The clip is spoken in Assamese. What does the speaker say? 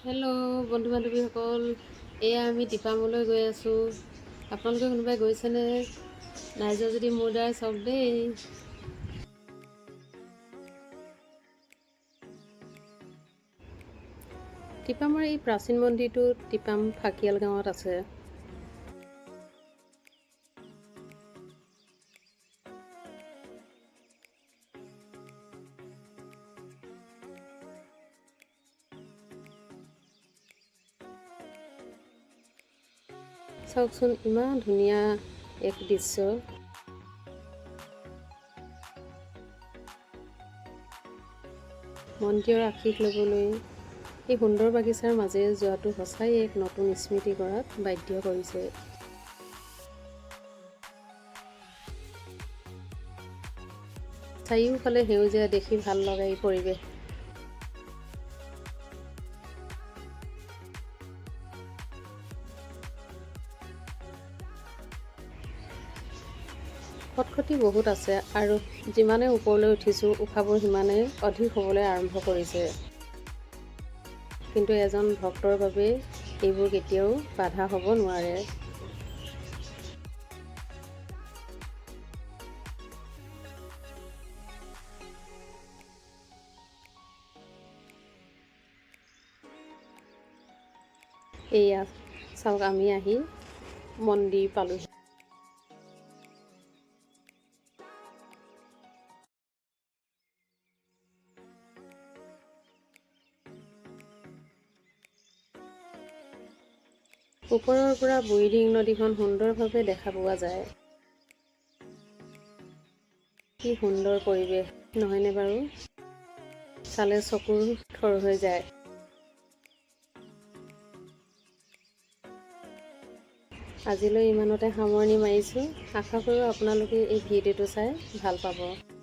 হেল্ল' বন্ধু বান্ধৱীসকল, এয়া আমি টিপামলৈ গৈ আছোঁ। আপোনালোকে কোনোবাই গৈছেনে? নাই যোৱা যদি মোৰ দ্বাৰাই চাওক দেই। টিপামৰ এই প্ৰাচীন মন্দিৰটো টিপাম ফাকিয়াল গাঁৱত আছে। চাওকচোন, ইমান ধুনীয়া এক দৃশ্য। মন্দিৰৰ আশীষ ল'বলৈ এই সুন্দৰ বাগিচাৰ মাজেৰে যোৱাটো সঁচাই এক নতুন স্মৃতি কৰাত বাধ্য কৰিছে। চাৰিওফালে সেউজীয়া দেখি ভাল লগা এই পৰিৱেশ। খটখটি বহুত আছে আৰু যিমানে ওপৰলৈ উঠিছোঁ উশাহবোৰ সিমানে অধিক হ'বলৈ আৰম্ভ কৰিছে। কিন্তু এজন ভক্তৰ বাবে এইবোৰ কেতিয়াও বাধা হ'ব নোৱাৰে। এয়া চাওক, আমি আহি মন্দিৰ পালোহি। ওপৰৰ পৰা বুঢ়ীদিং নদীখন সুন্দৰভাৱে দেখা পোৱা যায়। কি সুন্দৰ পৰিৱেশ নহয়নে বাৰু? চালে চকুৰ থৰ হৈ যায়। আজিলৈ ইমানতে সামৰণি মাৰিছোঁ। আশা কৰোঁ আপোনালোকে এই ভিডিঅ'টো চাই ভাল পাব।